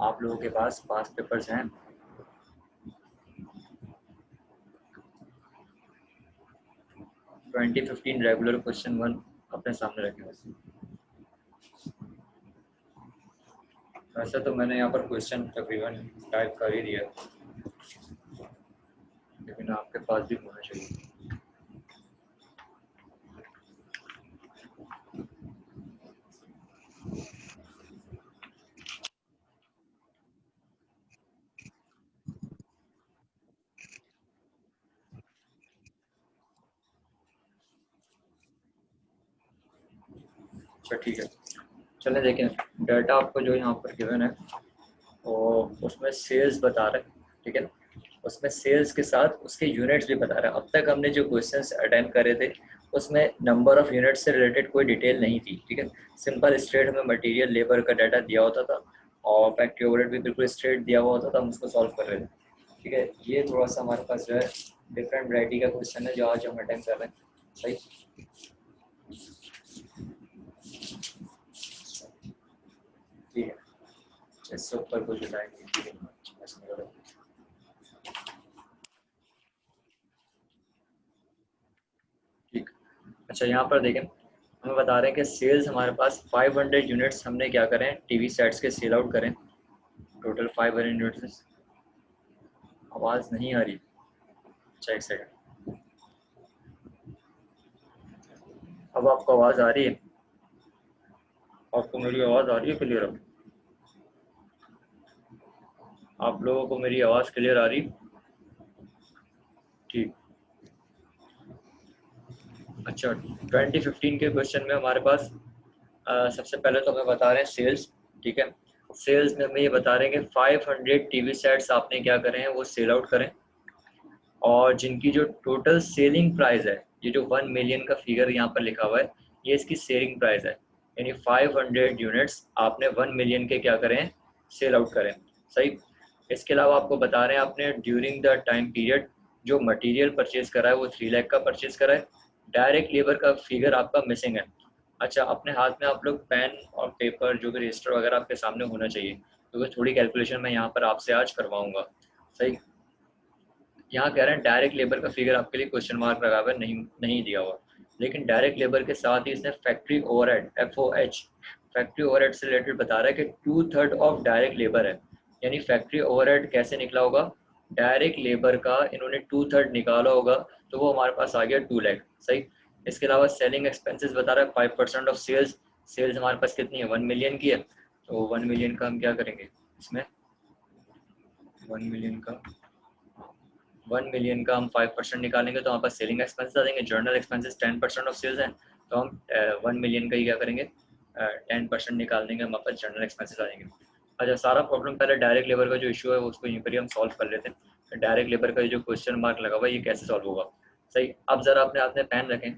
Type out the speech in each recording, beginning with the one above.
आप लोगों के पास पास पेपर्स हैं? ट्वेंटी 15 रेगुलर क्वेश्चन 1 अपने सामने रखे वैसे। वैसे तो मैंने यहाँ पर क्वेश्चन तकरीबन टाइप कर ही दिया, लेकिन आपके पास भी होना चाहिए। अच्छा ठीक है, चलें देखें। डाटा आपको जो यहाँ पर गिवन है और उसमें सेल्स बता रहे हैं, ठीक है ना। उसमें सेल्स के साथ उसके यूनिट्स भी बता रहे हैं। अब तक हमने जो क्वेश्चंस अटेंड करे थे उसमें नंबर ऑफ यूनिट्स से रिलेटेड कोई डिटेल नहीं थी, ठीक है। सिंपल स्ट्रेट हमें मटेरियल लेबर का डाटा दिया होता था और फैक्ट्री ओवरहेड भी बिल्कुल स्ट्रेट दिया हुआ होता था, हम उसको सॉल्व कर रहे थे, ठीक है। ये थोड़ा सा हमारे पास जो है डिफरेंट वैरायटी का क्वेश्चन है जो आज हम अटेंड कर रहे हैं, सही। ठीक है, इससे ऊपर कुछ बताएंगे। ठीक, अच्छा यहाँ पर देखें, हमें बता रहे हैं कि सेल्स हमारे पास 500 यूनिट्स हमने क्या करें, टीवी सेट्स के सेल आउट करें, टोटल 500 यूनिट्स। आवाज़ नहीं आ रही, अच्छा एक सेकंड। अब आपको आवाज़ आ रही है? आपको मेरी आवाज़ आ रही है क्लियर? अब आप लोगों को मेरी आवाज़ क्लियर आ रही? ठीक, अच्छा 2015 के क्वेश्चन में हमारे पास सबसे पहले तो हमें बता रहे हैं सेल्स, ठीक है। सेल्स में हमें ये बता रहे हैं कि 500 टीवी सेट्स आपने क्या करें हैं वो सेल आउट करें, और जिनकी जो टोटल सेलिंग प्राइस है, ये जो 1 मिलियन का फिगर यहाँ पर लिखा हुआ है, ये इसकी सेलिंग प्राइस है। यानी 500 यूनिट्स आपने 1 मिलियन के क्या करें, सेल आउट करें, सही। इसके अलावा आपको बता रहे हैं आपने ड्यूरिंग द टाइम पीरियड जो मटेरियल परचेज करा है वो 3 लाख का परचेज करा है। डायरेक्ट लेबर का फिगर आपका मिसिंग है। अच्छा, अपने हाथ में आप लोग पेन और पेपर जो भी रजिस्टर वगैरह आपके सामने होना चाहिए, क्योंकि तो थोड़ी कैलकुलेशन मैं यहाँ पर आपसे आज करवाऊंगा, सही। यहाँ कह रहे हैं डायरेक्ट लेबर का फिगर आपके लिए क्वेश्चन मार्क लगा हुआ है, नहीं दिया हुआ। लेकिन डायरेक्ट लेबर के साथ ही इसने factory overhead FOH factory overhead से रिलेटेड बता रहा है कि 2/3 ऑफ डायरेक्ट लेबर है। यानी फैक्ट्री ओवरहेड कैसे निकला होगा, डायरेक्ट लेबर का इन्होंने 2/3 निकाला होगा, तो वो हमारे पास आ गया 2 लाख, सही। इसके अलावा सेलिंग एक्सपेंसेस बता रहा है 5% ऑफ सेल्स। सेल्स हमारे पास कितनी है, 1 मिलियन की है, तो 1 मिलियन का हम क्या करेंगे इसमें, 1 मिलियन का 1 मिलियन का हम 5% निकालेंगे तो हमारे पास सेलिंग एक्सपेंसेस आ जाएंगे। जर्नल एक्सपेंसेस 10% ऑफ सेल्स हैं, तो हम 1 मिलियन का ही क्या करेंगे, 10% निकाल देंगे, हमारे पास जर्नल एक्सपेंसेस आ जाएंगे। अच्छा, सारा प्रॉब्लम पहले डायरेक्ट लेबर का जो इशू है उसको यहीं पर ही हम सॉल्व कर लेते हैं। डायरेक्ट लेबर का जो क्वेश्चन मार्क लगा हुआ है ये कैसे सॉल्व होगा, सही। अब जरा अपने हाथ में पेन रखें,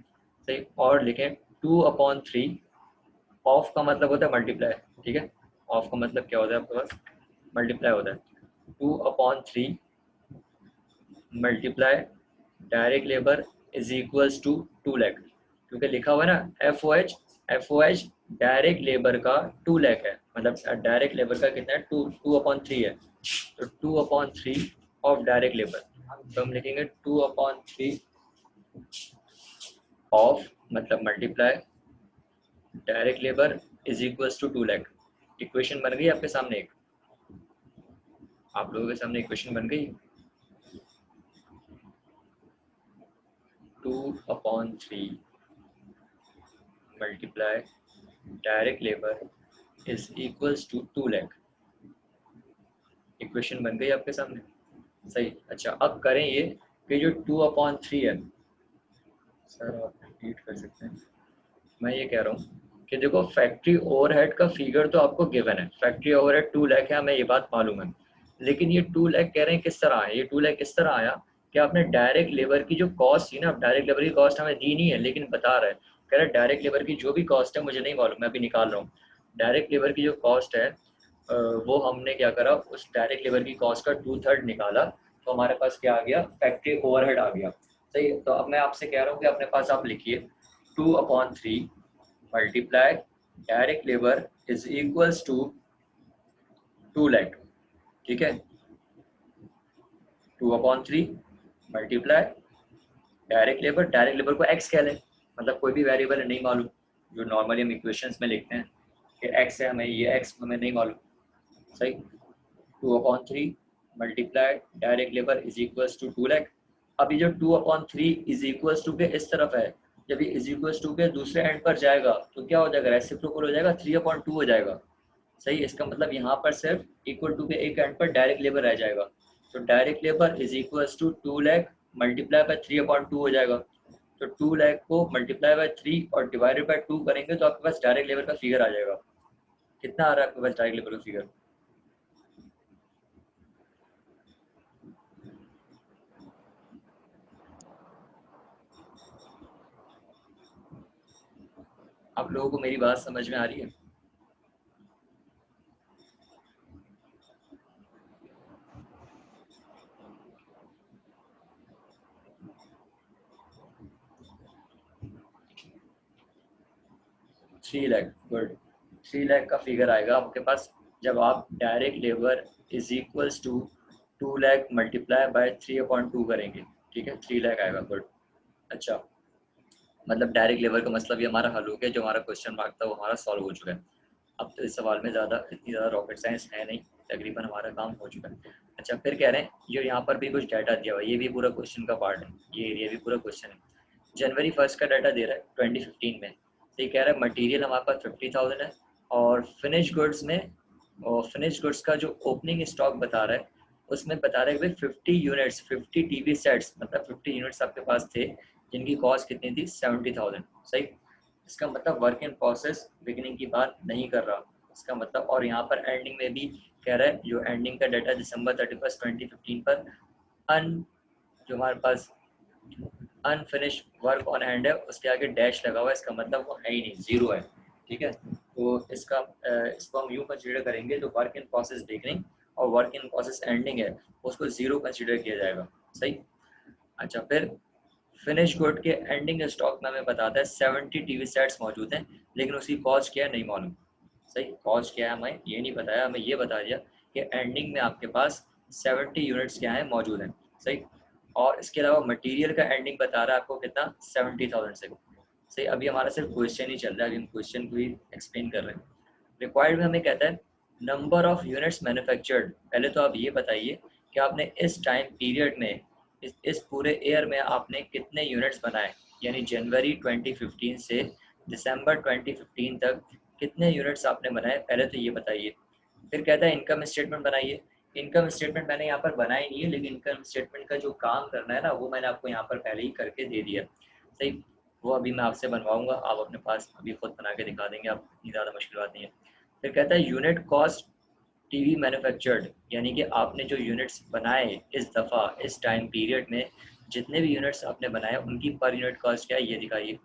सही, और लिखें 2/3। ऑफ का मतलब होता है मल्टीप्लाई, ठीक है। ऑफ का मतलब क्या होता है आपके पास, मल्टीप्लाई होता है। 2/3 multiply direct labour is equals to 2 lakh, क्योंकि लिखा हुआ है ना FOH डायरेक्ट लेबर का 2 लाख है, मतलब डायरेक्ट लेबर का कितना है, 2/3 है। तो 2/3 ऑफ डायरेक्ट लेबर, तो हम लिखेंगे 2/3 ऑफ मतलब multiply direct labour is equals to 2 lakh. Equation बन गई आपके सामने, एक आप लोगों के सामने इक्वेशन बन गई। 2/3 multiply direct labour is equals to 2 lakh. Equation बन गई आपके सामने, सही। अच्छा, अब करें ये कि जो 2/3 है, सर आप रिपीट कर सकते हैं। मैं ये कह रहा हूँ कि देखो फैक्ट्री ओवरहेड का फिगर तो आपको गिवन है, फैक्ट्री ओवरहेड 2 लाख है, हमें ये बात मालूम है। लेकिन ये 2 लाख कह रहे हैं किस तरह आया, ये 2 लाख किस तरह आया कि आपने डायरेक्ट लेबर की जो कॉस्ट थी ना, डायरेक्ट लेबर की कॉस्ट हमें दी नहीं है लेकिन बता रहा है, कह रहा है डायरेक्ट लेबर की जो भी कॉस्ट है मुझे नहीं मालूम, मैं अभी निकाल रहा हूँ। डायरेक्ट लेबर की जो कॉस्ट है वो हमने क्या करा, उस डायरेक्ट लेबर की कॉस्ट का 2/3 निकाला, तो हमारे पास क्या आ गया, फैक्ट्री ओवरहेड आ गया, सही। तो अब मैं आपसे कह रहा हूँ कि अपने पास आप लिखिए 2/3 multiply direct labour is equals to 2 lakh, ठीक है। 2/3 मल्टीप्लाई डायरेक्ट लेबर को एक्स कह लें, मतलब कोई भी वेरिएबल है नहीं मालूम, जो नॉर्मली हम इक्वेशंस में लिखते हैं कि एक्स है, हमें ये एक्स हमें नहीं मालूम, सही। 2/3 multiply direct labour is equals to 2 lakh. अब ये जो 2/3 इज इक्वल्स टू के इस तरफ है, जब ये इज इक्वल्स टू के दूसरे एंड पर जाएगा तो क्या हो जाएगा, रेसिप्रोकल हो जाएगा, 3/2 हो जाएगा, सही। इसका मतलब यहाँ पर सिर्फ इक्वल टू के एक एंड पर डायरेक्ट लेबर रह जाएगा, तो direct labour is equals to 2 lakh multiply by 3/2 हो जाएगा। तो 2 लाख को मल्टीप्लाई बाय 3 और डिवाइडेड बाय 2 करेंगे तो आपके पास डायरेक्ट लेबर का फिगर आ जाएगा। कितना आ रहा है आपके पास डायरेक्ट लेबर का फिगर? आप लोगों को मेरी बात समझ में आ रही है? Three lakh, good. 3 लाख का फिगर आएगा आपके पास जब आप direct labour is equals to 2 lakh multiply by 3/2 करेंगे, ठीक है। 3 लाख आएगा, गुड। अच्छा, मतलब डायरेक्ट लेबर का मतलब ये हमारा हल हो गया, जो हमारा क्वेश्चन मार्क था वो हमारा सॉल्व हो चुका है। अब तो इस सवाल में इतनी ज़्यादा रॉकेट साइंस है नहीं, तकरीबन हमारा काम हो चुका है। अच्छा, फिर कह रहे हैं ये यहाँ पर भी कुछ डाटा दिया हुआ है, ये भी पूरा क्वेश्चन का पार्ट है, ये एरिया भी पूरा क्वेश्चन है। जनवरी 1 का डाटा दे रहा है 2015 में, तो ये कह रहा है मटेरियल हमारे पास 50,000 है, और फिनिश गुड्स में, और फिनिश गुड्स का जो ओपनिंग स्टॉक बता रहा है उसमें बता रहा है कि 50 यूनिट्स, 50 टीवी सेट्स, मतलब 50 यूनिट्स आपके पास थे जिनकी कॉस्ट कितनी थी, 70,000, सही। इसका मतलब वर्क इन प्रोसेस बिगिनिंग की बात नहीं कर रहा, इसका मतलब। और यहाँ पर एंडिंग में भी कह रहा है, जो एंडिंग का डाटा दिसंबर 31 2015 पर अन जो हमारे पास अनफिनिश वर्क ऑन हैंड है उसके आगे डैश लगा हुआ है, इसका मतलब वो है ही नहीं, जीरो है, ठीक है। तो इसको हम यूँ कंसिडर करेंगे, जो वर्क इन प्रोसेस बिगिनिंग और वर्क इन प्रोसेस एंडिंग है उसको जीरो कंसिडर किया जाएगा, सही। अच्छा, फिर फिनिश गुड के एंडिंग स्टॉक में हमें बताता है 70 टीवी सेट्स मौजूद हैं, लेकिन उसकी कॉस्ट क्या है नहीं मालूम, सही। कॉस्ट क्या है हमें ये नहीं बताया, हमें ये बता दिया कि एंडिंग में आपके पास 70 यूनिट्स क्या है मौजूद हैं, सही। और इसके अलावा मटेरियल का एंडिंग बता रहा है आपको कितना, 70,000 से, सही। अभी हमारा सिर्फ क्वेश्चन ही चल रहा है, अभी हम क्वेश्चन को ही एक्सप्लेन कर रहे हैं। रिक्वायर्ड में हमें कहता है नंबर ऑफ यूनिट्स मैन्युफैक्चर्ड। पहले तो आप ये बताइए कि आपने इस टाइम पीरियड में, इस पूरे ईयर में आपने कितने यूनिट्स बनाए, यानी जनवरी 2015 से दिसंबर 2015 तक कितने यूनिट्स आपने बनाए, पहले तो ये बताइए। फिर कहता है इनकम स्टेटमेंट बनाइए। इनकम स्टेटमेंट मैंने यहाँ पर बनाई नहीं है, लेकिन इनकम स्टेटमेंट का जो काम करना है ना वो मैंने आपको यहाँ पर पहले ही करके दे दिया, सही। वो अभी मैं आपसे बनवाऊंगा, आप अपने पास अभी खुद बना के दिखा देंगे, आप इतनी ज़्यादा मुश्किल बात नहीं है। फिर कहता है यूनिट कॉस्ट टीवी मैन्युफैक्चर्ड, यानी कि आपने जो यूनिट्स बनाए इस दफ़ा इस टाइम पीरियड में, जितने भी यूनिट्स आपने बनाए उनकी पर यूनिट कॉस्ट क्या है ये दिखाइए।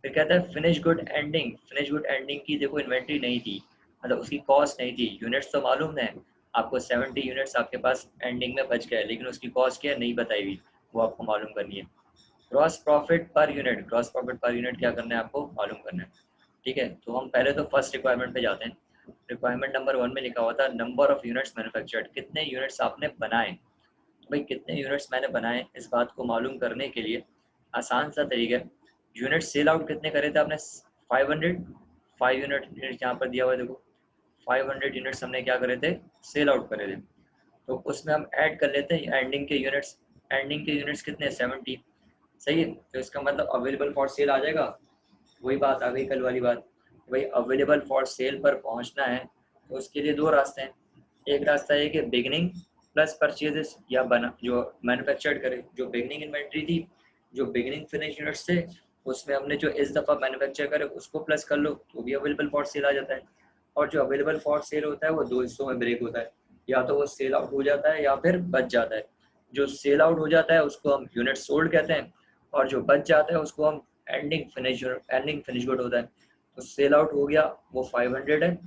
फिर कहता है finish good ending. Finish good ending की देखो इन्वेंट्री नहीं थी, मतलब उसकी कॉस्ट नहीं थी, यूनिट्स तो मालूम है आपको, 70 यूनिट्स आपके पास एंडिंग में बच गए, लेकिन उसकी कॉस्ट क्या है नहीं बताई हुई, वो आपको मालूम करनी है। Gross profit per unit, gross profit per unit क्या करना है आपको मालूम करना है, ठीक है। तो हम पहले तो फर्स्ट रिक्वायरमेंट पे जाते हैं। रिक्वायरमेंट नंबर 1 में लिखा हुआ था नंबर ऑफ यूनिट्स मैन्युफैक्चर्ड, कितने यूनिट्स आपने बनाए। तो भाई कितने यूनिट्स मैंने बनाए इस बात को मालूम करने के लिए आसान सा तरीका है, यूनिट सेल आउट कितने करे थे आपने, 500, 5 यूनिट यहाँ पर दिया हुआ है देखो, 500 यूनिट्स हमने क्या करे थे, सेल आउट करे थे। तो उसमें हम ऐड कर लेते हैं एंडिंग के यूनिट्स, एंडिंग के यूनिट्स कितने, 70, सही है। तो इसका मतलब अवेलेबल फॉर सेल आ जाएगा, वही बात आ गई कल वाली बात, भाई अवेलेबल फॉर सेल पर पहुंचना है तो उसके लिए दो रास्ते हैं। एक रास्ता है कि बिगनिंग प्लस परचेजेस, या बना जो मैन्युफैक्चर्ड करे, जो बिगनिंग इन्वेंट्री थी, जो बिगनिंग फिनिश यूनिट्स थे उसमें हमने जो इस दफ़ा मैन्युफैक्चर करे उसको प्लस कर लो तो भी अवेलेबल फॉर सेल आ जाता है। और जो अवेलेबल फॉर सेल होता है वो दो हिस्सों में ब्रेक होता है, या तो वो सेल आउट हो जाता है या फिर बच जाता है। जो सेल आउट हो जाता है उसको हम यूनिट सोल्ड कहते हैं, और जो बच जाता है उसको हम एंडिंग फिनिश गुड होता है। तो सेल आउट हो गया वो 500 है,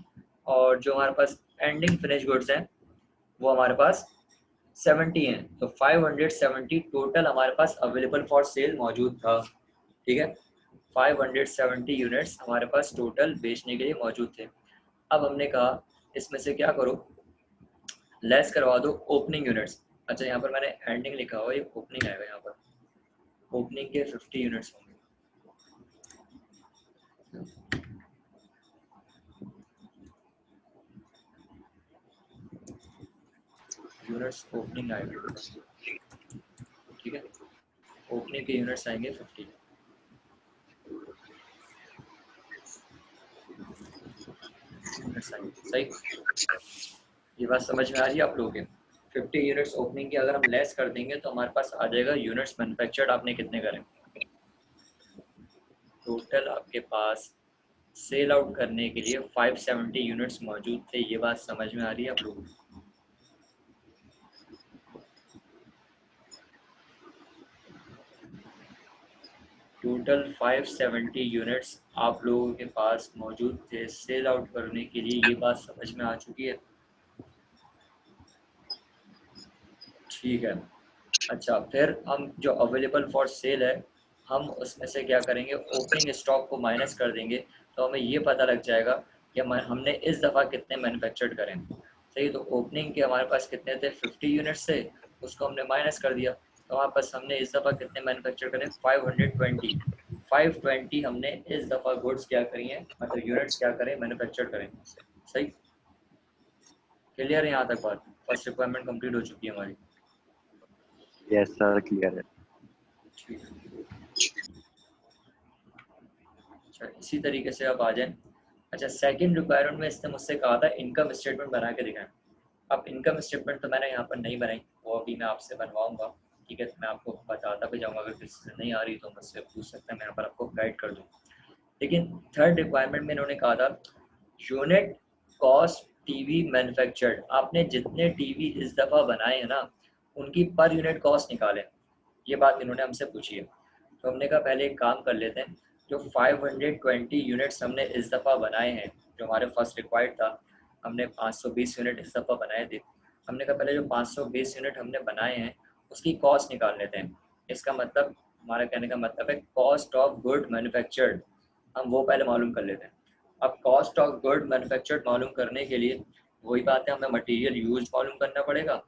और जो हमारे पास एंडिंग फिनिश गुड्स हैं वो हमारे पास 70 हैं, तो 570 टोटल हमारे पास अवेलेबल फॉर सेल मौजूद था, ठीक है। 570 यूनिट्स हमारे पास टोटल बेचने के लिए मौजूद थे। अब हमने कहा इसमें से क्या करो, लेस करवा दो ओपनिंग यूनिट्स। अच्छा यहाँ पर मैंने एंडिंग लिखा हुआ, ये ओपनिंग आएगा, यहाँ पर ओपनिंग के 50 यूनिट्स होंगे। यूनिट्स ओपनिंग आएगा, ठीक है, ओपनिंग के यूनिट्स आएंगे 50। यूनिट्स आएंगे, सही। ये बात समझ में आ रही है आप लोगों के? 50 यूनिट्स ओपनिंग की अगर हम लेस कर देंगे तो हमारे पास आ जाएगा यूनिट्स मैन्युफैक्चर्ड आपने कितने करें। टोटल आपके पास सेल आउट करने के लिए 570 यूनिट्स मौजूद थे। ये बात समझ में आ रही है आप लोगों को? टोटल 570 यूनिट्स आप लोगों के पास मौजूद थे सेल आउट करने के लिए। ये बात समझ में आ चुकी है? ठीक है। अच्छा फिर हम जो अवेलेबल फॉर सेल है, हम उसमें से क्या करेंगे, ओपनिंग स्टॉक को माइनस कर देंगे, तो हमें ये पता लग जाएगा कि हमने इस दफ़ा कितने मैन्युफैक्चर्ड करें। सही, तो ओपनिंग के हमारे पास कितने थे, 50 यूनिट्स थे, उसको हमने माइनस कर दिया, तो हमारे पास हमने इस दफ़ा कितने मैन्युफैक्चर करें, 520। 520 हमने इस दफ़ा गुड्स क्या करी हैं, मतलब यूनिट्स क्या करें, मैन्युफैक्चर करें। सही, क्लियर है यहाँ तक बात? फर्स्ट रिक्वायरमेंट कंप्लीट हो चुकी है हमारी। यस सर, क्लियर है। ठीक है, अच्छा इसी तरीके से आप आ जाएं। अच्छा सेकंड रिक्वायरमेंट में इसने मुझसे कहा था इनकम स्टेटमेंट बना के दिखाएं। अब इनकम स्टेटमेंट तो मैंने यहाँ पर नहीं बनाई, वो अभी मैं आपसे बनवाऊंगा, ठीक है, तो मैं आपको बताता भी जाऊँगा, अगर किसी से नहीं आ रही तो मुझसे पूछ सकते हैं, मैं यहाँ पर आपको गाइड कर दूँ। लेकिन थर्ड रिक्वायरमेंट में इन्होंने कहा था यूनिट कॉस्ट टीवी मैन्युफैक्चर्ड, आपने जितने टीवी इस दफ़ा बनाए हैं ना उनकी पर यूनिट कॉस्ट निकालें, ये बात इन्होंने हमसे पूछी है। तो हमने कहा पहले एक काम कर लेते हैं, जो 520 यूनिट्स हमने इस दफ़ा बनाए हैं, जो हमारे फर्स्ट रिक्वायर्ड था, हमने 520 यूनिट इस दफ़ा बनाए थे, हमने कहा पहले जो 520 यूनिट हमने बनाए हैं उसकी कॉस्ट निकाल लेते हैं। इसका मतलब, हमारा कहने का मतलब है कॉस्ट ऑफ गुड मैन्युफैक्चर्ड, हम वो पहले मालूम कर लेते हैं। अब कॉस्ट ऑफ गुड मैन्युफैक्चर्ड मालूम करने के लिए वही बात है, हमें मटेरियल यूज मालूम करना पड़ेगा,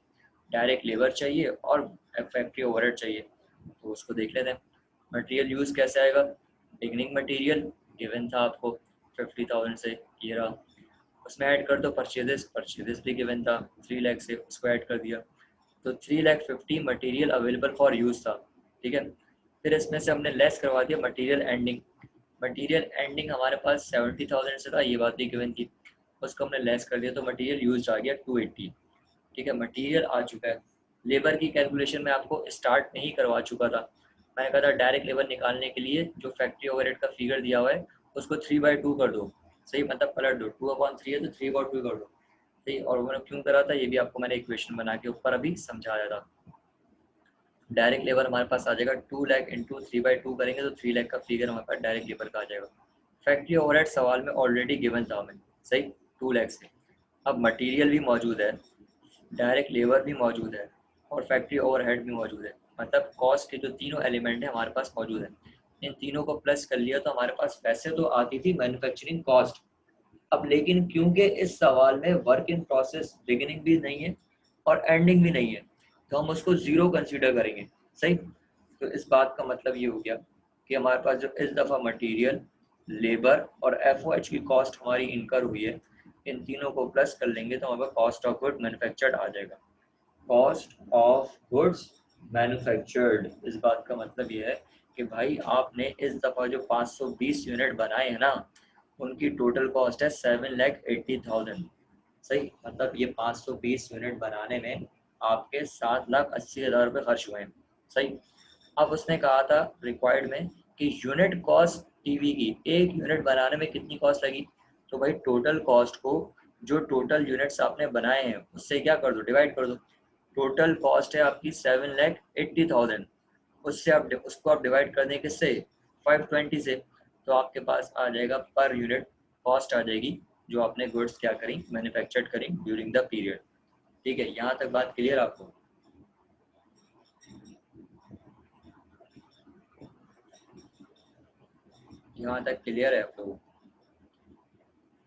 डायरेक्ट लेबर चाहिए और फैक्ट्री ओवरहेड चाहिए। तो उसको देख लेते हैं। मटेरियल यूज़ कैसे आएगा, बिगनिंग मटेरियल गिवन था आपको 50,000 से, ये रहा, उसमें ऐड कर दो परचेजेस, परचेजेस भी गिवन था 3 लाख से, उसको ऐड कर दिया, तो 3,50,000 मटेरियल अवेलेबल फॉर यूज़ था, ठीक है। फिर इसमें से हमने लेस करवा दिया मटेरियल एंडिंग, मटेरियल एंडिंग हमारे पास 70,000 से था, ये बात भी गिवन थी, उसको हमने लेस कर दिया, तो मटेरियल यूज आ गया 280, ठीक है, मटेरियल आ चुका है। लेबर की कैलकुलेशन में आपको स्टार्ट नहीं करवा चुका था, मैंने कहा था डायरेक्ट लेबर निकालने के लिए जो फैक्ट्री ओवरहेड का फिगर दिया हुआ है उसको 3/2 कर दो, सही, मतलब पलट दो, 2/3 है तो 3/2 कर दो, सही। और मैंने क्यों करा था ये भी आपको मैंने इक्वेशन बना के ऊपर अभी समझाया था। डायरेक्ट लेबर हमारे पास आ जाएगा 2 लाख इंटू 3/2 करेंगे तो 3 लाख का फिगर हमारे पास डायरेक्ट लेबर का आ जाएगा। फैक्ट्री ओवरहेड सवाल में ऑलरेडी गिवन था हमें, सही, 2 लाख से। अब मटेरियल भी मौजूद है, डायरेक्ट लेबर भी मौजूद है और फैक्ट्री ओवरहेड भी मौजूद है, मतलब कॉस्ट के जो तीनों एलिमेंट है हमारे पास मौजूद है। इन तीनों को प्लस कर लिया तो हमारे पास वैसे तो आती थी मैन्युफैक्चरिंग कॉस्ट, अब लेकिन क्योंकि इस सवाल में वर्क इन प्रोसेस बिगिनिंग भी नहीं है और एंडिंग भी नहीं है तो हम उसको जीरो कंसीडर करेंगे, सही। तो इस बात का मतलब ये हो गया कि हमारे पास जो इस दफ़ा मटेरियल, लेबर और एफओएच की कॉस्ट हमारी इनकर हुई है, इन तीनों को प्लस कर लेंगे तो हमारे पास कॉस्ट ऑफ गुड मैन्युफैक्चर्ड आ जाएगा। कॉस्ट ऑफ गुड्स मैन्युफैक्चर्ड, इस बात का मतलब ये है कि भाई आपने इस दफ़ा जो 520 यूनिट बनाए हैं ना उनकी टोटल कॉस्ट है 7,80,000, सही, मतलब ये 520 यूनिट बनाने में आपके 7,80,000 रुपये खर्च हुए हैं, सही। अब उसने कहा था रिक्वायर्ड में कि यूनिट कॉस्ट टीवी की एक यूनिट बनाने में कितनी कॉस्ट लगी, तो भाई टोटल कॉस्ट को जो टोटल यूनिट्स आपने बनाए हैं उससे क्या कर दो, डिवाइड कर दो। टोटल कॉस्ट है आपकी 7,80,000, उससे आप उसको आप डिवाइड कर दें किससे, 520 से, तो आपके पास आ जाएगा पर यूनिट कॉस्ट आ जाएगी जो आपने गुड्स क्या करी, मैन्युफैक्चर्ड करी ड्यूरिंग द पीरियड। ठीक है, यहाँ तक बात क्लियर आपको? यहाँ तक क्लियर है आप लोगों को?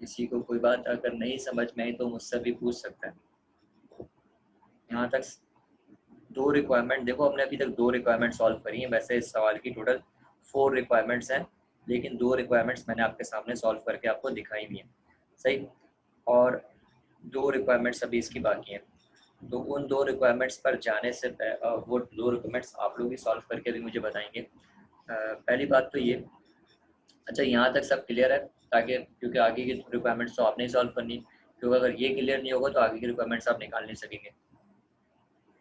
किसी को कोई बात अगर नहीं समझ में आई तो मुझसे भी पूछ सकता है। यहाँ तक दो रिक्वायरमेंट देखो, हमने अभी तक दो रिक्वायरमेंट सॉल्व करी हैं। वैसे इस सवाल की टोटल 4 रिक्वायरमेंट्स हैं, लेकिन दो रिक्वायरमेंट्स मैंने आपके सामने सॉल्व करके आपको दिखाई भी हैं, सही। और दो रिक्वायरमेंट्स अभी इसकी बाकी हैं, तो उन दो रिक्वायरमेंट्स पर जाने से वो दो रिक्वायरमेंट्स आप लोग भी सॉल्व करके भी मुझे बताएंगे। पहली बात तो ये, अच्छा यहाँ तक सब क्लियर है, ताकि क्योंकि आगे की रिक्वायरमेंट्स तो आपने ही सॉल्व करनी, क्योंकि अगर ये क्लियर नहीं होगा तो आगे की रिक्वायरमेंट्स आप निकाल नहीं सकेंगे।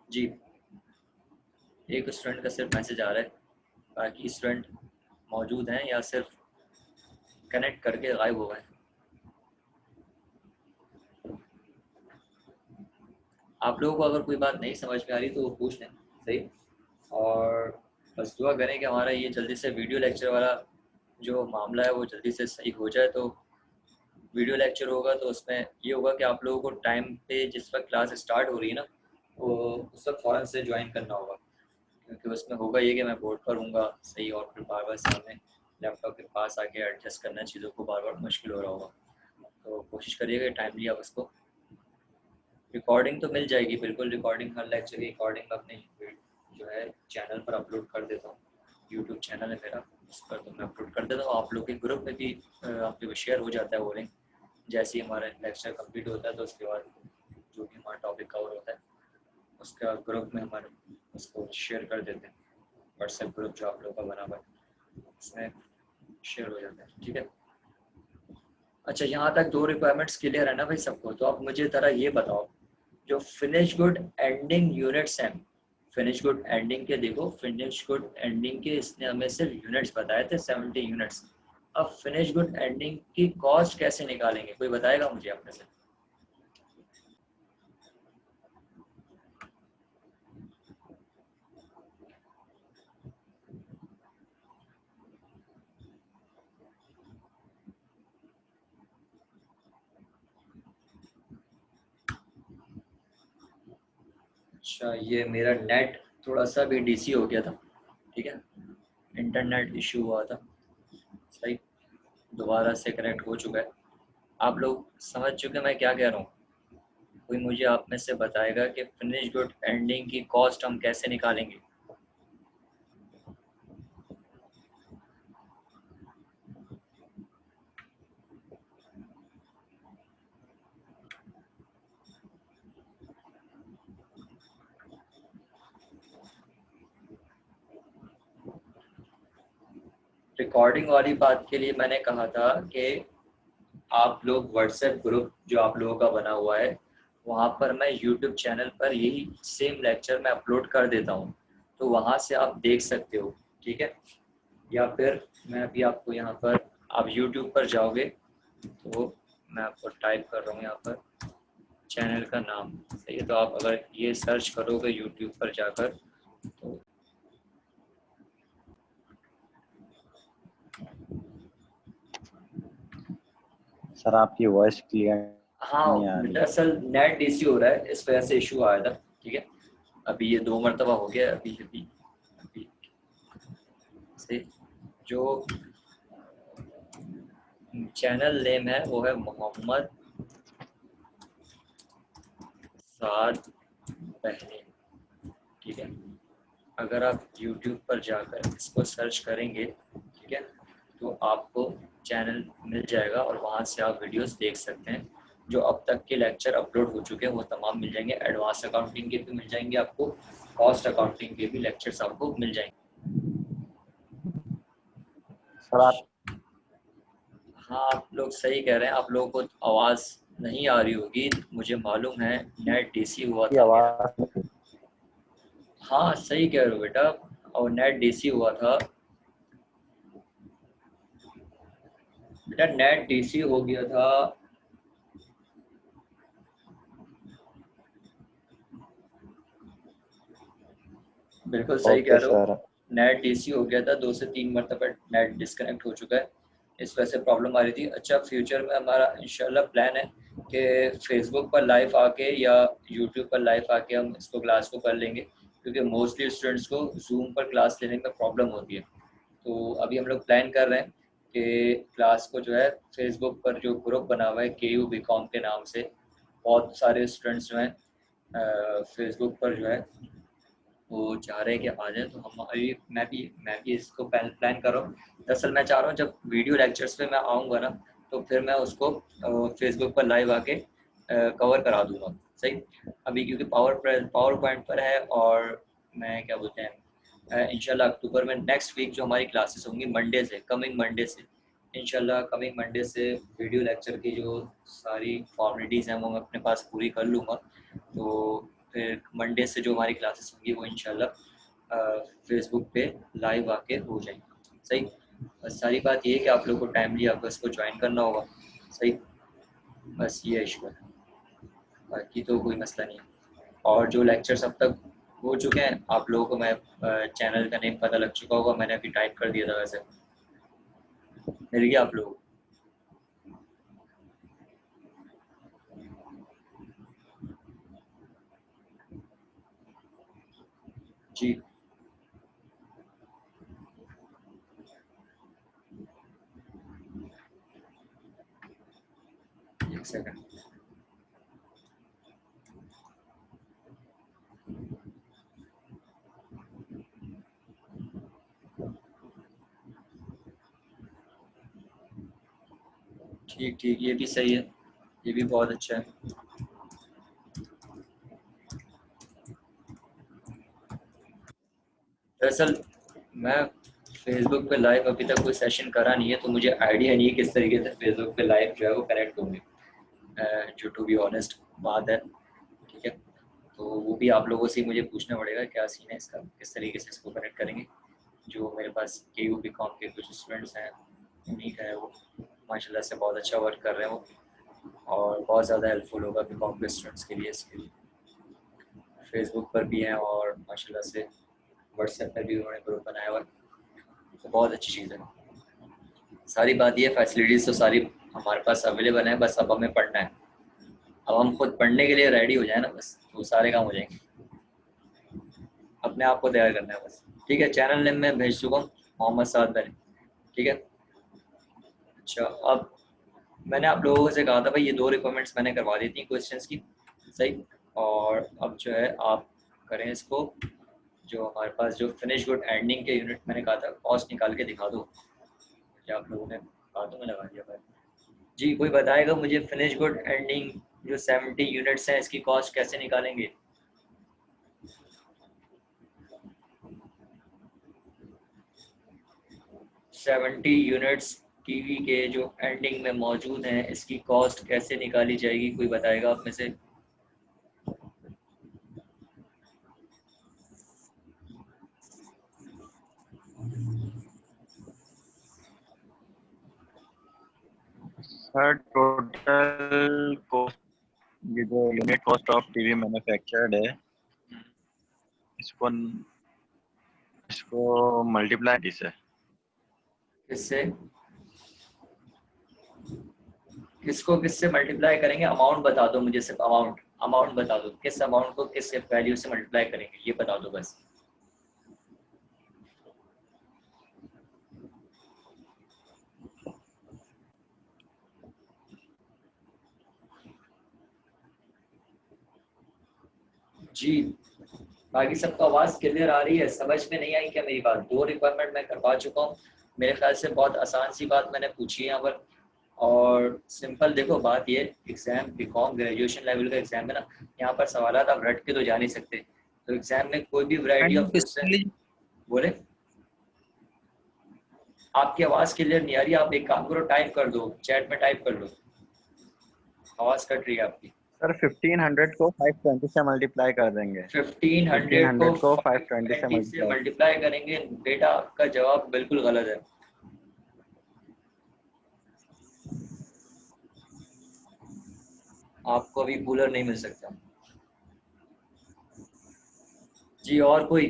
जी, एक स्टूडेंट का सिर्फ मैसेज आ रहा है, बाकी स्टूडेंट मौजूद हैं या सिर्फ कनेक्ट करके गायब हो गए। आप लोगों को अगर कोई बात नहीं समझ में आ रही तो वो पूछ लें, सही। और बस दुआ करें कि हमारा ये जल्दी से वीडियो लेक्चर वाला जो मामला है वो जल्दी से सही हो जाए। तो वीडियो लेक्चर होगा तो उसमें ये होगा कि आप लोगों को टाइम पे जिस वक्त क्लास स्टार्ट हो रही है ना, वो उस वक्त फ़ौरन से ज्वाइन करना होगा, क्योंकि उसमें होगा ये कि मैं बोर्ड पर हूँगा, सही, और फिर बार बार सामने लैपटॉप के पास आके एडजस्ट करना चीज़ों को बार बार मुश्किल हो रहा होगा। तो कोशिश करिएगा टाइमली आप उसको, रिकॉर्डिंग तो मिल जाएगी बिल्कुल, रिकॉर्डिंग हर लेक्चर की रिकॉर्डिंग अपने जो है चैनल पर अपलोड कर देता हूँ। यूट्यूब चैनल है मेरा, उस पर तो मैं अपलोड कर देता हूँ। आप लोग के ग्रुप में भी आपके शेयर हो जाता है वो लिंक। जैसे ही हमारा लेक्चर कंप्लीट होता है तो उसके बाद जो भी हमारा टॉपिक कवर होता है उसका ग्रुप में हमारे उसको शेयर कर देते हैं। व्हाट्सएप ग्रुप जो आप लोगों का बना हुआ है उसमें शेयर हो जाता है, ठीक है। अच्छा, यहाँ तक दो रिक्वायरमेंट्स क्लियर है ना भाई सबको? तो आप मुझे ज़रा ये बताओ, जो फिनिश गुड एंडिंग यूनिट्स हैं, फिनिश गुड एंडिंग के देखो, फिनिश गुड एंडिंग के इसने हमें सिर्फ यूनिट्स बताए थे 70 यूनिट्स। अब फिनिश गुड एंडिंग की कॉस्ट कैसे निकालेंगे, कोई बताएगा मुझे अपने से? अच्छा, ये मेरा नेट थोड़ा सा भी डीसी हो गया था, ठीक है, इंटरनेट इशू हुआ था, सही, दोबारा से कनेक्ट हो चुका है। आप लोग समझ चुके मैं क्या कह रहा हूँ? कोई मुझे आप में से बताएगा कि फिनिश गुड एंडिंग की कॉस्ट हम कैसे निकालेंगे? रिकॉर्डिंग वाली बात के लिए मैंने कहा था कि आप लोग व्हाट्सएप ग्रुप जो आप लोगों का बना हुआ है वहाँ पर मैं यूट्यूब चैनल पर यही सेम लेक्चर मैं अपलोड कर देता हूँ, तो वहाँ से आप देख सकते हो, ठीक है। या फिर मैं अभी आपको यहाँ पर, आप यूट्यूब पर जाओगे तो मैं आपको टाइप कर रहा हूँ यहाँ पर चैनल का नाम, सही है। तो आप अगर ये सर्च करोगे यूट्यूब पर जाकर तो सर आपकी वॉइस क्लियर हाँ, नहीं आ रही। दरअसल नेट डीसी हो रहा है, इस वजह से इशू आया था, ठीक है। अभी ये 2 मरतबा हो गया, अभी अभी अभी से जो चैनल नेम है वो है मोहम्मद साद बहने, ठीक है। अगर आप YouTube पर जाकर इसको सर्च करेंगे, ठीक है, तो आपको चैनल मिल जाएगा और वहाँ से आप वीडियोस देख सकते हैं। जो अब तक के लेक्चर अपलोड हो चुके हैं वो तमाम मिल जाएंगे, एडवांस अकाउंटिंग के भी मिल जाएंगे आपको, कॉस्ट अकाउंटिंग के भी लेक्चर्स आपको मिल जाएंगे। सर आप हाँ, आप लोग सही कह रहे हैं, आप लोगों को आवाज़ नहीं आ रही होगी, मुझे मालूम है, नेट डीसी हुआ की था मेरा। आवाज़ हाँ सही कह रहे हो बेटा, और नेट डीसी हुआ था बेटा, नेट डीसी हो गया था। बिल्कुल सही कह ओके रहे हो, सर। नेट डीसी हो गया था, 2 से 3 मरतबा नेट डिस्कनेक्ट हो चुका है, इस वजह से प्रॉब्लम आ रही थी। अच्छा, फ्यूचर में हमारा इंशाल्लाह प्लान है कि फेसबुक पर लाइव आके या यूट्यूब पर लाइव आके हम इसको क्लास को कर लेंगे, क्योंकि मोस्टली स्टूडेंट्स को जूम पर क्लास लेने में प्रॉब्लम होती है। तो अभी हम लोग प्लान कर रहे हैं कि क्लास को जो है फेसबुक पर जो ग्रुप बना हुआ है KU BCom के नाम से, बहुत सारे स्टूडेंट्स जो हैं फेसबुक पर जो है वो चाह रहे हैं कि आ जाए, तो हम अभी मैं भी इसको प्लान कर रहा हूँ। दरअसल मैं चाह रहा हूँ जब वीडियो लेक्चर्स पे मैं आऊँगा ना, तो फिर मैं उसको फेसबुक पर लाइव आके कवर करा दूंगा। सही। अभी क्योंकि पावर पॉइंट पर है, और मैं क्या बोलते हैं, इंशाल्लाह अक्टूबर में नेक्स्ट वीक जो हमारी क्लासेस होंगी मंडे से, कमिंग मंडे से, इंशाल्लाह कमिंग मंडे से वीडियो लेक्चर की जो सारी फॉर्मेलिटीज़ हैं वो मैं अपने पास पूरी कर लूँगा। तो फिर मंडे से जो हमारी क्लासेस होंगी वो इंशाल्लाह फेसबुक पे लाइव आके हो जाएंगी। सही। बस सारी बात ये है कि आप लोग को टाइमली आपको इसको ज्वाइन करना होगा। सही। बस ये इशू है, बाकी तो कोई मसला नहीं है। और जो लेक्चर्स अब तक हो चुके हैं आप लोगों को, मैं चैनल का नेम पता लग चुका होगा, मैंने अभी टाइप कर दिया था, वैसे मिल गया आप लोगों को? जी एक सेकंड। ठीक ठीक, ये भी सही है, ये भी बहुत अच्छा है। दरअसल मैं फेसबुक पे लाइव अभी तक कोई सेशन करा नहीं है, तो मुझे आइडिया नहीं है किस तरीके से फेसबुक पे लाइव जो है वो कनेक्ट होंगे, जो टू बी ऑनेस्ट बात है। ठीक है, तो वो भी आप लोगों से ही मुझे पूछना पड़ेगा क्या सीन है इसका, किस तरीके से इसको कनेक्ट करेंगे। जो मेरे पास के यू बी कॉम के कुछ स्टूडेंट्स हैं, उन्हीं का है वो, माशाल्लाह से बहुत अच्छा वर्क कर रहे हैं वो, और बहुत ज़्यादा हेल्पफुल होगा बी कॉम के स्टूडेंट्स के लिए इसके लिए। फेसबुक पर भी हैं और माशाल्लाह से व्हाट्सएप पर भी उन्होंने ग्रुप बनाया हुआ है, तो बहुत अच्छी चीज़ है। सारी बात ये, फैसिलिटीज़ तो सारी हमारे पास अवेलेबल है, बस अब हमें पढ़ना है। अब हम खुद पढ़ने के लिए रेडी हो जाए ना, बस तो सारे काम हो जाएंगे। अपने आप को तैयार करना है बस। ठीक है, चैनल नेम मैं भेज चुका हूँ, मोहम्मद साद मैंने। ठीक है। अच्छा, अब मैंने आप लोगों से कहा था भाई ये 2 रिक्वायरमेंट्स मैंने करवा दी थी क्वेश्चंस की। सही। और अब जो है आप करें इसको, जो हमारे पास जो फिनिश गुड एंडिंग के यूनिट मैंने कहा था कॉस्ट निकाल के दिखा दो, क्या आप लोगों ने बातों में लगा दिया भाई। जी कोई बताएगा मुझे फिनिश गुड एंडिंग जो 70 यूनिट्स हैं इसकी कॉस्ट कैसे निकालेंगे? 70 यूनिट्स टीवी के जो एंडिंग में मौजूद हैं इसकी कॉस्ट कैसे निकाली जाएगी, कोई बताएगा आप में से? सर टोटल कॉस्ट, ये जो unit cost of TV manufactured है, इसको इसको मल्टीप्लाई से किससे, किसको किससे मल्टीप्लाई करेंगे? अमाउंट बता दो मुझे, सिर्फ अमाउंट, अमाउंट बता दो, किस अमाउंट को किस वैल्यू से मल्टीप्लाई करेंगे ये बता दो बस। जी बाकी सबको आवाज़ क्लियर आ रही है? समझ में नहीं आई क्या मेरी बात? 2 रिक्वायरमेंट मैं करवा चुका हूँ, मेरे ख्याल से बहुत आसान सी बात मैंने पूछी है यहाँ पर। और सिंपल देखो बात ये, एग्जाम बीकॉम ग्रेजुएशन लेवल का एग्जाम है ना, यहाँ पर सवाल आप रट के तो जा नहीं सकते, तो एग्जाम में कोई भी वैरायटी ऑफ क्वेश्चन। बोले आपकी आवाज़ क्लियर नहीं आ रही, आप एक काम करो टाइप कर दो, चैट में टाइप कर लो, आवाज़ कट रही है आपकी। सर 1500 को 520 से मल्टीप्लाई कर देंगे। 1500 को 1500 को 520 से 520 से मल्टीप्लाई। मल्टीप्लाई करेंगे? बेटा आपका जवाब बिल्कुल गलत है, आपको अभी कूलर नहीं मिल सकता। जी और कोई?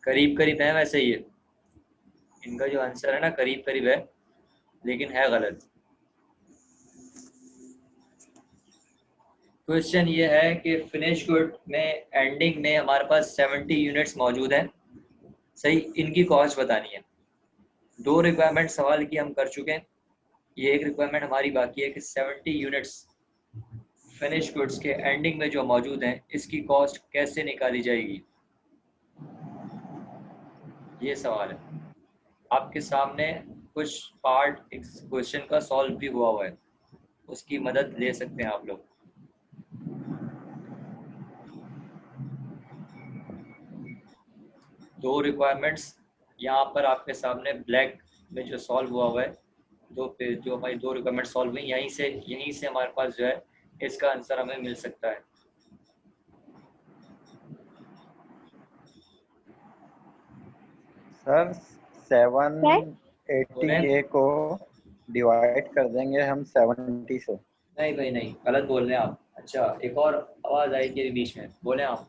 करीब करीब है वैसे ये, इनका जो आंसर है ना करीब करीब है, लेकिन है गलत। क्वेश्चन ये है कि फिनिश गुड में एंडिंग में हमारे पास 70 यूनिट्स मौजूद हैं। सही, इनकी कॉस्ट बतानी है। 2 रिक्वायरमेंट सवाल की हम कर चुके हैं, ये एक रिक्वायरमेंट हमारी बाकी है कि 70 यूनिट्स फिनिश गुड्स के एंडिंग में जो मौजूद हैं इसकी कॉस्ट कैसे निकाली जाएगी, ये सवाल है। आपके सामने कुछ पार्ट इस क्वेश्चन का सॉल्व भी हुआ है, उसकी मदद ले सकते हैं आप लोग। दो रिक्वायरमेंट्स यहाँ पर आपके सामने ब्लैक में जो सॉल्व हुआ है, जो हमारी दो रिक्वायरमेंट सॉल्व हुई, यहीं से हमारे पास जो है इसका आंसर हमें मिल सकता है। सर 780K को डिवाइड कर देंगे हम 70 से। नहीं भाई नहीं, गलत बोल रहे हैं आप। अच्छा, एक और आवाज आई थी बीच में, बोले आप।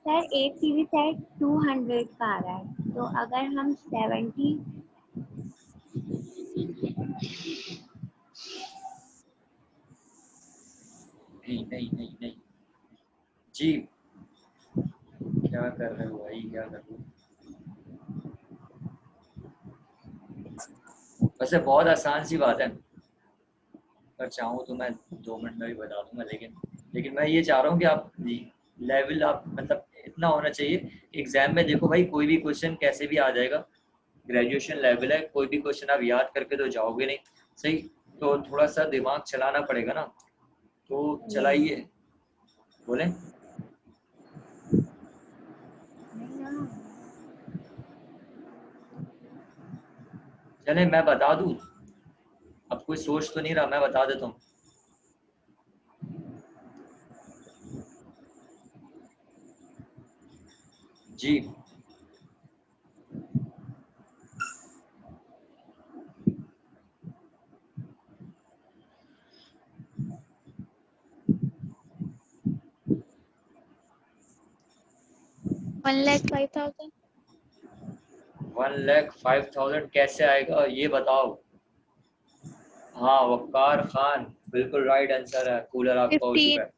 सर एक टीवी सेट 200 का आ रहा है, तो अगर हम 70 नहीं जी, क्या कर रहे हो भाई, क्या कर रहे हो? वैसे बहुत आसान सी बात है, अगर चाहूँ तो मैं 2 मिनट में भी बता दूंगा, लेकिन मैं ये चाह रहा हूँ कि आप लेवल आप मतलब इतना होना चाहिए। एग्जाम में देखो भाई, कोई भी क्वेश्चन कैसे भी आ जाएगा, ग्रेजुएशन लेवल है, कोई भी क्वेश्चन आप याद करके तो जाओगे नहीं, सही। तो थोड़ा सा दिमाग चलाना पड़ेगा ना, तो चलाइए, बोले। चले मैं बता दूं, अब कोई सोच तो नहीं रहा, मैं बता देता हूँ। जी 1,05,000। 1,05,000 कैसे आएगा ये बताओ। हाँ, वकार खान, बिल्कुल राइट आंसर है। कूलर आपका हो चुका है।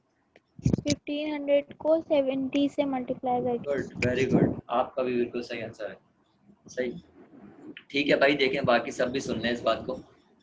1500 को 70 से मल्टीप्लाई करके। गुड, वेरी गुड, आपका भी बिल्कुल सही आंसर है, सही। ठीक है भाई, देखें बाकी सब भी सुन लें इस बात को।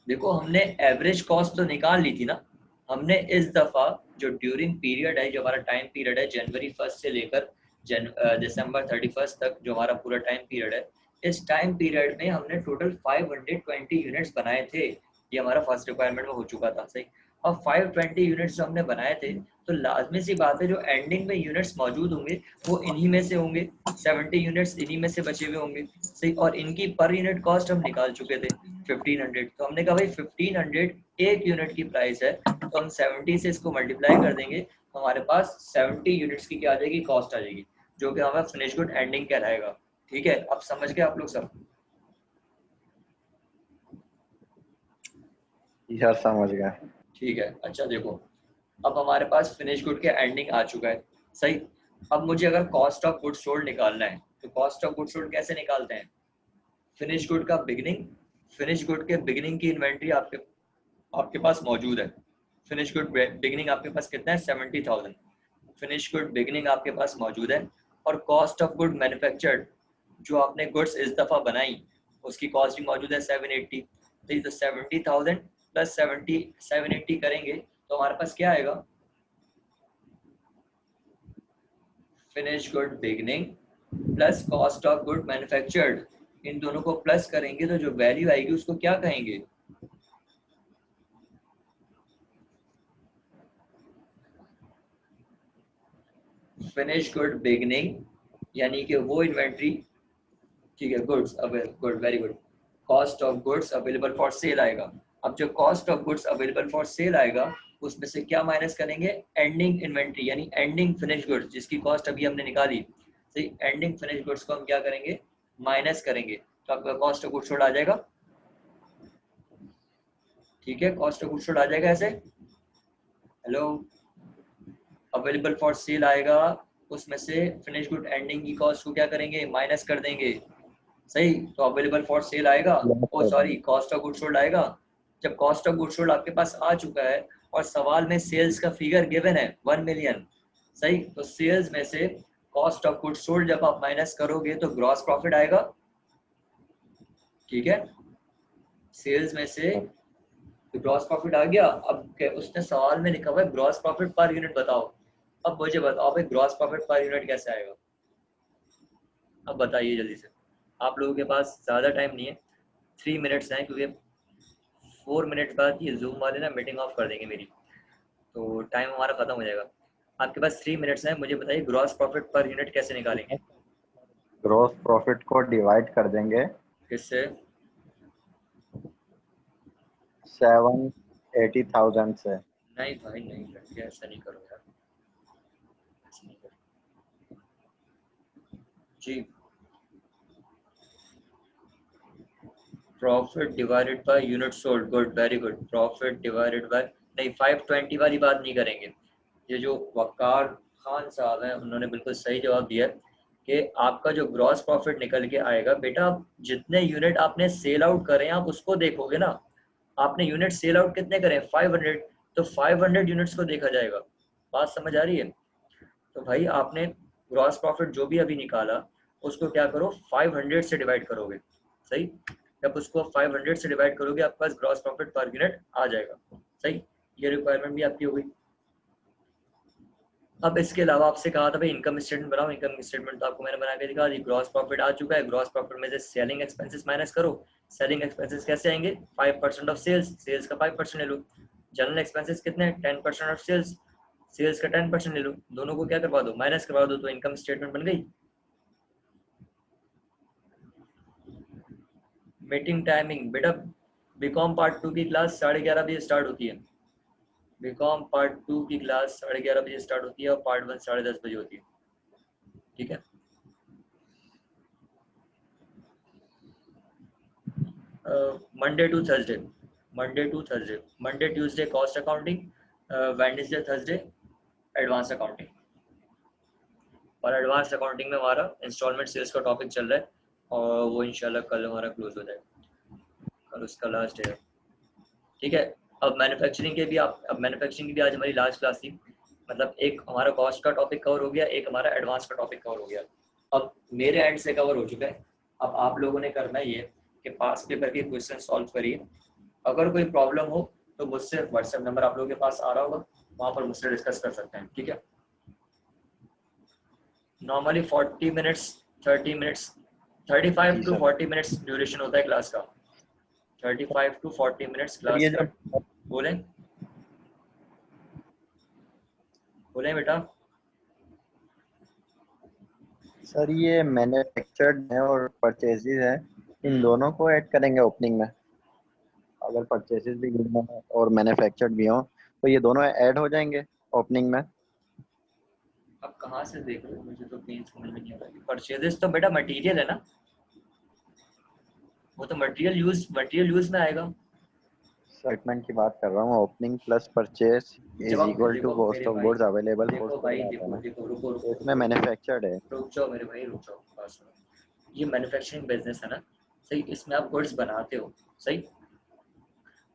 देखो, हमने एवरेज कॉस्ट तो निकाल ली थी ना। हमने इस दफा जो ड्यूरिंग पीरियड है, जो हमारा टाइम पीरियड है जनवरी 1 से लेकर दिसंबर 31 तक, जो हमारा पूरा टाइम पीरियड है, इस टाइम पीरियड में हमने टोटल 520 यूनिट्स बनाए थे। ये हमारा फर्स्ट रिक्वायरमेंट में हो चुका था, सही। अब 520 यूनिट्स जो हमने बनाए थे, तो लाजमी सी बात है जो एंडिंग में यूनिट्स मौजूद होंगे वो इन्हीं में से होंगे। 70 यूनिट्स इन्हीं में से बचे हुए होंगे, सही। और इनकी पर यूनिट कॉस्ट हम निकाल चुके थे 1500। तो हमने कहा भाई 1500 एक यूनिट की प्राइस है, तो हम 70 से इसको मल्टीप्लाई कर देंगे, तो हमारे पास 70 यूनिट्स की क्या आ जाएगी, कॉस्ट आ जाएगी, जो कि हमें फिनिश गुड एंडिंग कहलाएगा। ठीक है, अब समझ गए आप लोग सब? सर समझ गए। ठीक है, अच्छा देखो, अब हमारे पास फिनिश गुड के एंडिंग आ चुका है, सही। अब मुझे अगर कॉस्ट ऑफ गुड सोल्ड निकालना है, तो कॉस्ट ऑफ गुड सोल्ड कैसे निकालते हैं? फिनिश गुड का बिगिनिंग, फिनिश गुड के बिगिनिंग की इन्वेंट्री आपके पास मौजूद है। फिनिश गुड बिगिनिंग आपके पास कितना है, 70,000। फिनिश गुड बिगिनिंग आपके पास मौजूद है, और कॉस्ट ऑफ गुड मैन्युफैक्चर्ड, जो आपने गुड्स इस दफा बनाई, उसकी कॉस्ट भी मौजूद है 780। तो 70,000 प्लस 780 करेंगे तो हमारे पास क्या आएगा, finish good beginning plus cost of good manufactured, इन दोनों को प्लस करेंगे तो जो वैल्यू आएगी उसको क्या कहेंगे, फिनिश गुड बिगिनिंग, यानी कि वो इन्वेंट्री, ठीक है, goods good, very good, cost of goods available for sale आएगा। अब जो cost of goods available for sale आएगा, उसमें से क्या माइनस करेंगे, एंडिंग इन्वेंट्री, यानी एंडिंग फिनिश गुड्स, जिसकी कॉस्ट अभी हमने निकाली, सही। एंडिंग फिनिश गुड्स को हम क्या करेंगे, माइनस करेंगे, तो आपका कॉस्ट ऑफ गुड्स सोल्ड आ जाएगा। ठीक है, कॉस्ट ऑफ गुड्स सोल्ड आ जाएगा ऐसे। हेलो, अवेलेबल फॉर सेल आएगा, उसमें से फिनिश गुड एंडिंग की कॉस्ट को क्या करेंगे, माइनस कर देंगे, सही। तो अवेलेबल फॉर सेल आएगा, oh sorry, cost of good sold आएगा। जब कॉस्ट ऑफ गुड सोल्ड आपके पास आ चुका है और सवाल में सेल्स का फिगर गिवन है 1 मिलियन, सही, तो सेल्स में से कॉस्ट ऑफ गुड सोल्ड जब आप माइनस करोगे तो ग्रॉस प्रॉफिट आएगा। ठीक है, सेल्स में से ग्रॉस प्रॉफिट आ गया। अब उसने सवाल में लिखा हुआ है ग्रॉस प्रॉफिट पर यूनिट बताओ। अब मुझे बताओ भाई ग्रॉस प्रॉफिट पर यूनिट कैसे आएगा? अब बताइए जल्दी से, आप लोगों के पास ज़्यादा टाइम नहीं है, 3 मिनट्स हैं, क्योंकि 4 मिनट बाद ये जूम वाले ना मीटिंग ऑफ कर देंगे मेरी, तो टाइम हमारा खत्म हो जाएगा। आपके पास 3 मिनट्स हैं, मुझे बताइए ग्रॉस प्रॉफिट पर यूनिट कैसे निकालेंगे? ग्रॉस प्रॉफिट को डिवाइड कर देंगे किससे? 780,000 से। नहीं भाई नहीं लड़के, ऐसा नहीं करो यार, ऐसा नहीं करो जी। Profit divided by unit sold, good, very good. Profit divided by, नहीं 520 वाली बात नहीं करेंगे। ये जो वकार खान साहब हैं उन्होंने बिल्कुल सही जवाब दिया कि आपका जो ग्रॉस प्रॉफिट निकल के आएगा बेटा, आप जितने यूनिट आपने सेल आउट करें आप उसको देखोगे ना। आपने यूनिट सेल आउट कितने करें? 500, तो 500 यूनिट्स को देखा जाएगा। बात समझ आ रही है? तो भाई आपने ग्रॉस प्रॉफिट जो भी अभी निकाला उसको क्या करो, 500 से डिवाइड करोगे। सही, जब उसको 500 से डिवाइड करोगे आपके पास ग्रॉस प्रॉफिट पर यूनिट आ जाएगा। सही, ये रिक्वायरमेंट भी आपकी हो गई। अब इसके अलावा आपसे कहा था भाई इनकम स्टेटमेंट बनाओ, इनकम स्टेटमेंट तो आपको मैंने बना के दिखा दी। ग्रॉस प्रॉफिट आ चुका है, ग्रॉस प्रॉफिट में से सेलिंग एक्सपेंसेस माइनस करो। सेलिंग एक्सपेंसेस कैसे आएंगे? 5% ऑफ सेल्स, सेल्स का 5% ले लो। जनरल एक्सपेंसेस कितने? 10% ऑफ सेल्स, सेल्स का 10% ले लो। दोनों को क्या करवा दो, माइनस करवा दो, तो इनकम स्टेटमेंट बन गई। मीटिंग टाइमिंग बेटा, बीकॉम पार्ट 2 की क्लास 11:30 बजे स्टार्ट होती है। बीकॉम पार्ट 2 की क्लास 11:30 बजे स्टार्ट होती है और पार्ट 1 10:30 बजे होती है। ठीक है, Monday to Thursday, Monday to Thursday, Monday Tuesday cost accounting, Wednesday Thursday advance accounting. और एडवांस अकाउंटिंग में हमारा इंस्टॉलमेंट सेल्स का टॉपिक चल रहा है और वो इंशाल्लाह कल हमारा क्लोज हो जाएगा, कल उसका लास्ट डे है। ठीक है, अब मैन्युफैक्चरिंग के भी अब मैन्युफैक्चरिंग की भी आज हमारी लास्ट क्लास थी। मतलब एक हमारा कॉस्ट का टॉपिक कवर हो गया, एक हमारा एडवांस का टॉपिक कवर हो गया। अब मेरे एंड से कवर हो चुका है। अब आप लोगों ने करना ये कि पास पेपर के क्वेश्चन सॉल्व करिए। अगर कोई प्रॉब्लम हो तो मुझसे व्हाट्सएप नंबर आप लोगों के पास आ रहा होगा, वहाँ पर मुझसे डिस्कस कर सकते हैं। ठीक है, नॉर्मली 40 मिनट्स, 30 मिनट्स, 35 जी टू सर। 40 मिनट्स ड्यूरेशन होता है क्लास का। 35 टू 40 मिनट्स सर क्लास ये का। जो बोलें, बोलें बेटा। सर ये मैन्युफैक्चर्ड है और परचेजेज है, इन दोनों को ऐड करेंगे ओपनिंग में। अगर परचेजेज भी गिनना है और मैन्युफैक्चर्ड भी हो तो ये दोनों ऐड हो जाएंगे ओपनिंग में। अब कहाँ से देख रहे हो, मुझे तो प्लीज समझ में नहीं आ रहा। परचेजेस तो बेटा मटेरियल है ना, वो तो मटेरियल यूज में आएगा। सेगमेंट की बात कर रहा हूँ, ओपनिंग प्लस परचेज जब इज आप इक्वल टू देखो कॉस्ट मेरे ऑफ भाई, गुड्स अवेलेबल फॉर देखो सेल भाई, आता है देखो ना। देखो, रुको तो रुको इसमें रुको रुको, मैन्युफैक्चर्ड है। रुक जाओ मेरे भाई, रुक जाओ, बात सुनो। ये मैन्युफैक्चरिंग बिजनेस है ना, सही, इसमें आप गुड्स बनाते हो, सही।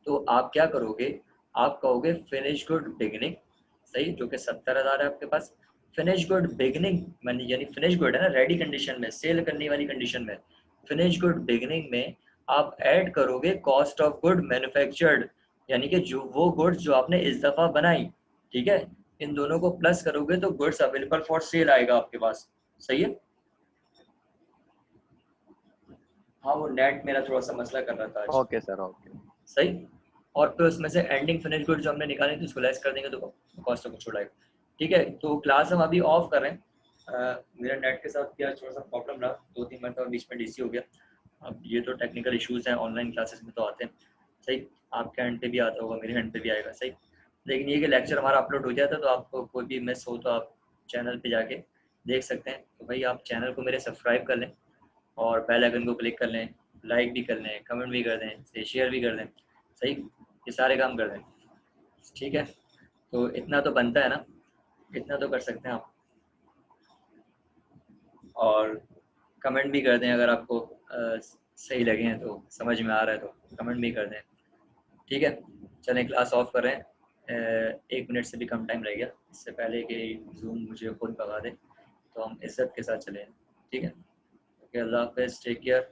तो आप क्या करोगे, आप कहोगे फिनिश गुड बिगनिंग, सही, जो कि 70,000 है आपके पास। फिनिश गुड बिगनिंग यानी फिनिश गुड है ना, रेडी कंडीशन में, सेल करने वाली कंडीशन में। फिनिश गुड बिगनिंग में आप ऐड करोगे कॉस्ट ऑफ गुड मैन्युफैक्चर्ड, यानी कि जो वो गुड्स जो आपने इस दफा बनाई। ठीक है, इन दोनों को प्लस करोगे तो गुड्स अवेलेबल फॉर सेल आएगा आपके पास। सही है, हाँ वो नेट मेरा थोड़ा सा मसला कर रहा था आज। Okay sir, okay. सही, और फिर उसमें से एंडिंग फिनिश गुड जो हमने निकाले थे उसको लेस कर देंगे तो कॉस्ट ऑफ छोड़ाएगा। ठीक है, तो क्लास हम अभी ऑफ कर रहे हैं। मेरा नेट के साथ क्या थोड़ा सा प्रॉब्लम रहा, 2-3 मिनट और बीच में डीसी हो गया। अब ये तो टेक्निकल इश्यूज हैं, ऑनलाइन क्लासेस में तो आते हैं। सही, आपके एंड पे भी आता होगा, मेरे एंड पे भी आएगा। सही, लेकिन ये कि लेक्चर हमारा अपलोड हो जाता है तो आपको कोई भी मिस हो तो आप चैनल पे जाके देख सकते हैं। तो भाई आप चैनल को मेरे सब्सक्राइब कर लें और बेल आइकन को क्लिक कर लें, लाइक भी कर लें, कमेंट भी कर दें, शेयर भी कर दें। सही, ये सारे काम कर दें। ठीक है, तो इतना तो बनता है ना, इतना तो कर सकते हैं आप। और कमेंट भी कर दें अगर आपको सही लगे हैं, तो समझ में आ रहा है तो कमेंट भी कर दें। ठीक है, चलें क्लास ऑफ कर रहे हैं। 1 मिनट से भी कम टाइम रह गया, इससे पहले कि जूम मुझे खुद भगा दे, तो हम इज्जत के साथ चलें। ठीक है, ओके, अल्लाह हाफ़िज़, टेक केयर।